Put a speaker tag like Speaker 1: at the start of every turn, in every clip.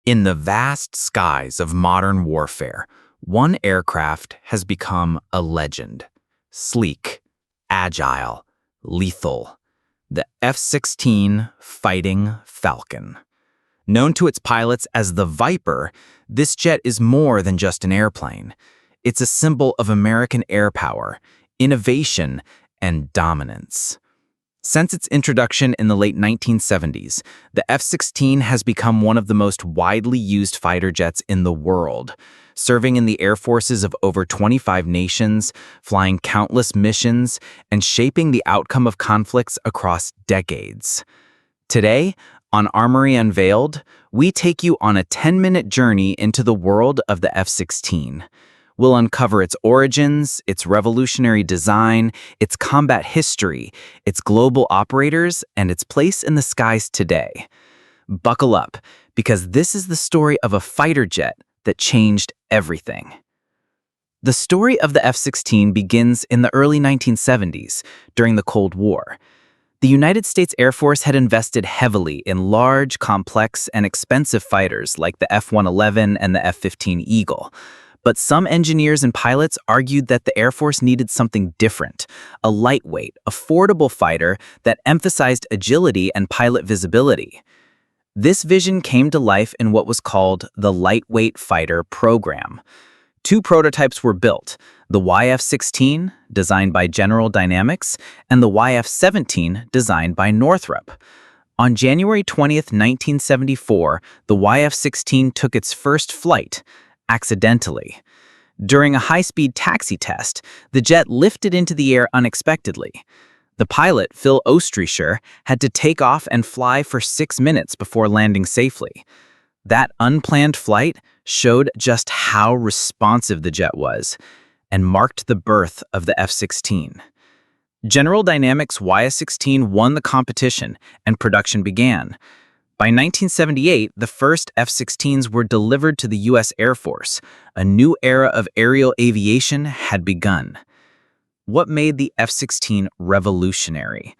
Speaker 1: In the vast skies of modern warfare, one aircraft has become a legend. Sleek, agile, lethal. The F-16 Fighting Falcon. Known to its pilots as the Viper, this jet is more than just an airplane. It's a symbol of American air power, innovation, and dominance. Since its introduction in the late 1970s, the F-16 has become one of the most widely used fighter jets in the world, serving in the air forces of over 25 nations, flying countless missions, and shaping the outcome of conflicts across decades. Today, on Armory Unveiled, we take you on a 10-minute journey into the world of the F-16. We'll uncover its origins, its revolutionary design, its combat history, its global operators, and its place in the skies today. Buckle up, because this is the story of a fighter jet that changed everything. The story of the F-16 begins in the early 1970s, during the Cold War. The United States Air Force had invested heavily in large, complex, and expensive fighters like the F-111 and the F-15 Eagle. But some engineers and pilots argued that the Air Force needed something different, a lightweight, affordable fighter that emphasized agility and pilot visibility. This vision came to life in what was called the Lightweight Fighter Program. Two prototypes were built, the YF-16, designed by General Dynamics, and the YF-17, designed by Northrop. On January 20th, 1974, the YF-16 took its first flight, accidentally. During a high-speed taxi test, the jet lifted into the air unexpectedly. The pilot, Phil Ostreicher, had to take off and fly for 6 minutes before landing safely. That unplanned flight showed just how responsive the jet was and marked the birth of the F-16. General Dynamics' YF-16 won the competition and production began. By 1978, the first F-16s were delivered to the U.S. Air Force. A new era of aerial aviation had begun. What made the F-16 revolutionary?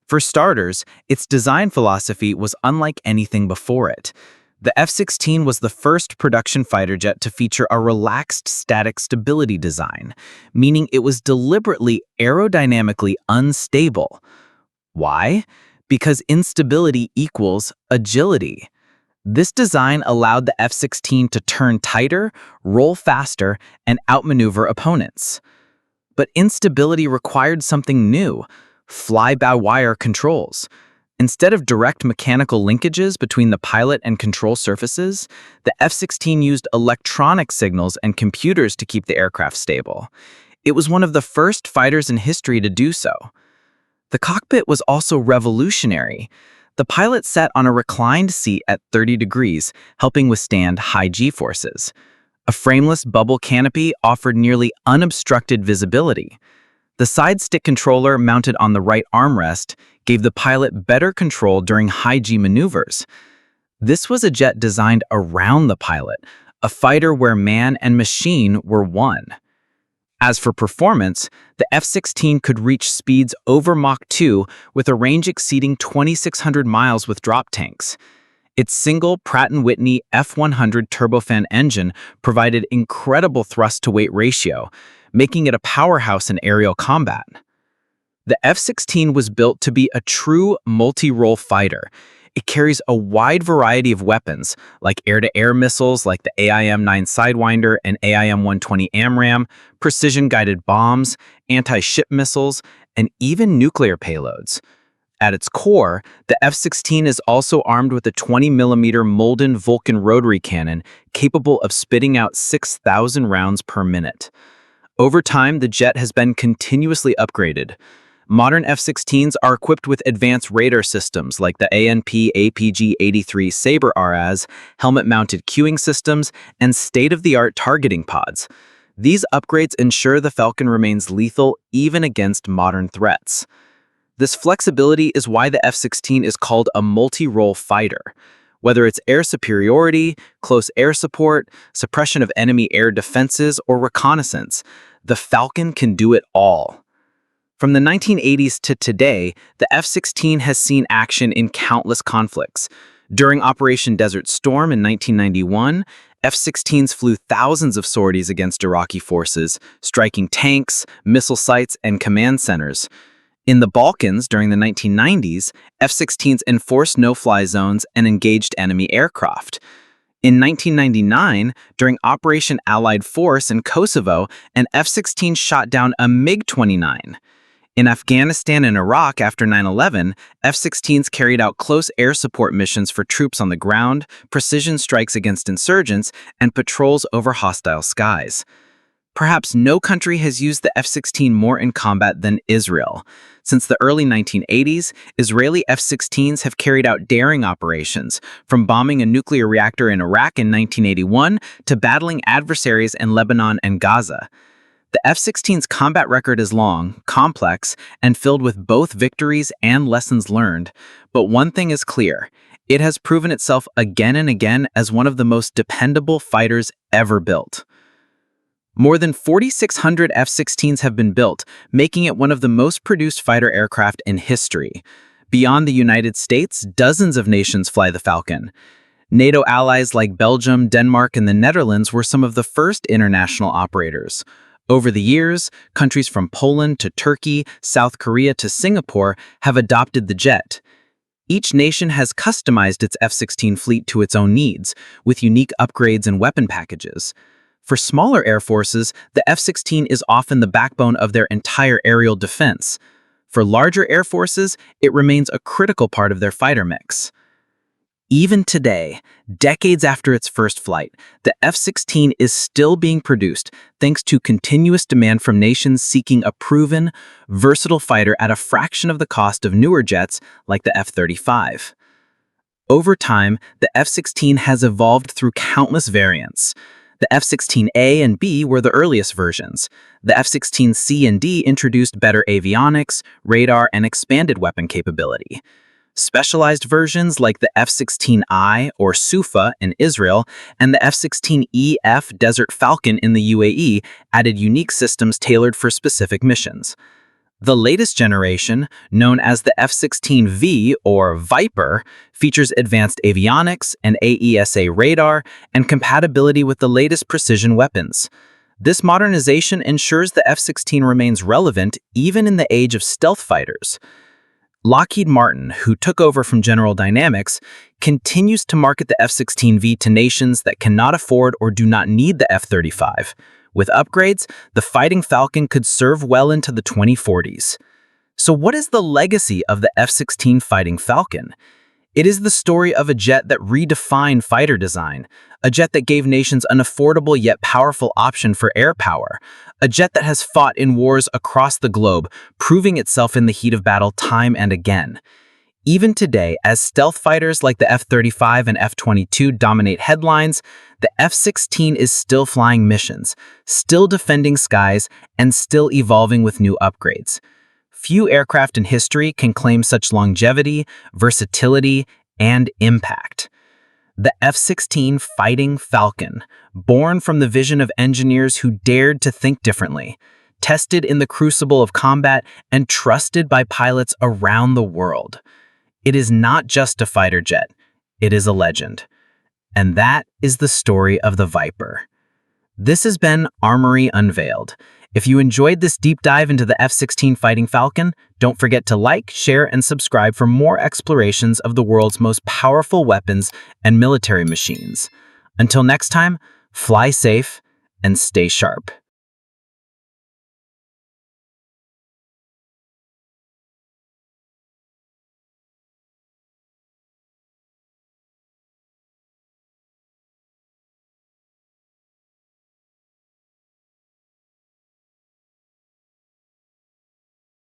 Speaker 1: For starters, its design philosophy was unlike anything before it. The F-16 was the first production fighter jet to feature a relaxed static stability design, meaning it was deliberately aerodynamically unstable. Why? Because instability equals agility. This design allowed the F-16 to turn tighter, roll faster, and outmaneuver opponents. But instability required something new: fly-by-wire controls. Instead of direct mechanical linkages between the pilot and control surfaces, the F-16 used electronic signals and computers to keep the aircraft stable. It was one of the first fighters in history to do so. The cockpit was also revolutionary. The pilot sat on a reclined seat at 30 degrees, helping withstand high G-forces. A frameless bubble canopy offered nearly unobstructed visibility. The side stick controller mounted on the right armrest gave the pilot better control during high G maneuvers. This was a jet designed around the pilot, a fighter where man and machine were one. As for performance, the F-16 could reach speeds over Mach 2 with a range exceeding 2,600 miles with drop tanks. Its single Pratt & Whitney F-100 turbofan engine provided incredible thrust-to-weight ratio, making it a powerhouse in aerial combat. The F-16 was built to be a true multi-role fighter. It carries a wide variety of weapons, like air-to-air missiles like the AIM-9 Sidewinder and AIM-120 AMRAAM, precision-guided bombs, anti-ship missiles, and even nuclear payloads. At its core, the F-16 is also armed with a 20mm Molden Vulcan rotary cannon capable of spitting out 6,000 rounds per minute. Over time, the jet has been continuously upgraded. Modern F-16s are equipped with advanced radar systems like the ANP APG-83 Sabre RAS, helmet-mounted cueing systems, and state-of-the-art targeting pods. These upgrades ensure the Falcon remains lethal even against modern threats. This flexibility is why the F-16 is called a multi-role fighter. Whether it's air superiority, close air support, suppression of enemy air defenses, or reconnaissance, the Falcon can do it all. From the 1980s to today, the F-16 has seen action in countless conflicts. During Operation Desert Storm in 1991, F-16s flew thousands of sorties against Iraqi forces, striking tanks, missile sites, and command centers. In the Balkans during the 1990s, F-16s enforced no-fly zones and engaged enemy aircraft. In 1999, during Operation Allied Force in Kosovo, an F-16 shot down a MiG-29. In Afghanistan and Iraq after 9/11, F-16s carried out close air support missions for troops on the ground, precision strikes against insurgents, and patrols over hostile skies. Perhaps no country has used the F-16 more in combat than Israel. Since the early 1980s, Israeli F-16s have carried out daring operations, from bombing a nuclear reactor in Iraq in 1981 to battling adversaries in Lebanon and Gaza. The F-16's combat record is long, complex, and filled with both victories and lessons learned. But one thing is clear: it has proven itself again and again as one of the most dependable fighters ever built. More than 4,600 F-16s have been built, making it one of the most produced fighter aircraft in history. Beyond the United States, dozens of nations fly the Falcon. NATO allies like Belgium, Denmark, and the Netherlands were some of the first international operators. Over the years, countries from Poland to Turkey, South Korea to Singapore have adopted the jet. Each nation has customized its F-16 fleet to its own needs, with unique upgrades and weapon packages. For smaller air forces, the F-16 is often the backbone of their entire aerial defense. For larger air forces, it remains a critical part of their fighter mix. Even today, decades after its first flight, the F-16 is still being produced thanks to continuous demand from nations seeking a proven, versatile fighter at a fraction of the cost of newer jets like the F-35. Over time, the F-16 has evolved through countless variants. The F-16A and B were the earliest versions. The F-16C and D introduced better avionics, radar, and expanded weapon capability. Specialized versions like the F-16I or Sufa in Israel and the F-16EF Desert Falcon in the UAE added unique systems tailored for specific missions. The latest generation, known as the F-16V or Viper, features advanced avionics, an AESA radar, and compatibility with the latest precision weapons. This modernization ensures the F-16 remains relevant even in the age of stealth fighters. Lockheed Martin, who took over from General Dynamics, continues to market the F-16V to nations that cannot afford or do not need the F-35. With upgrades, the Fighting Falcon could serve well into the 2040s. So what is the legacy of the F-16 Fighting Falcon? It is the story of a jet that redefined fighter design, a jet that gave nations an affordable yet powerful option for air power, a jet that has fought in wars across the globe, proving itself in the heat of battle time and again. Even today, as stealth fighters like the F-35 and F-22 dominate headlines, the F-16 is still flying missions, still defending skies, and still evolving with new upgrades. Few aircraft in history can claim such longevity, versatility, and impact. The F-16 Fighting Falcon, born from the vision of engineers who dared to think differently, tested in the crucible of combat, and trusted by pilots around the world. It is not just a fighter jet, it is a legend. And that is the story of the Viper. This has been Armory Unveiled. If you enjoyed this deep dive into the F-16 Fighting Falcon, don't forget to like, share, and subscribe for more explorations of the world's most powerful weapons and military machines. Until next time, fly safe and stay sharp.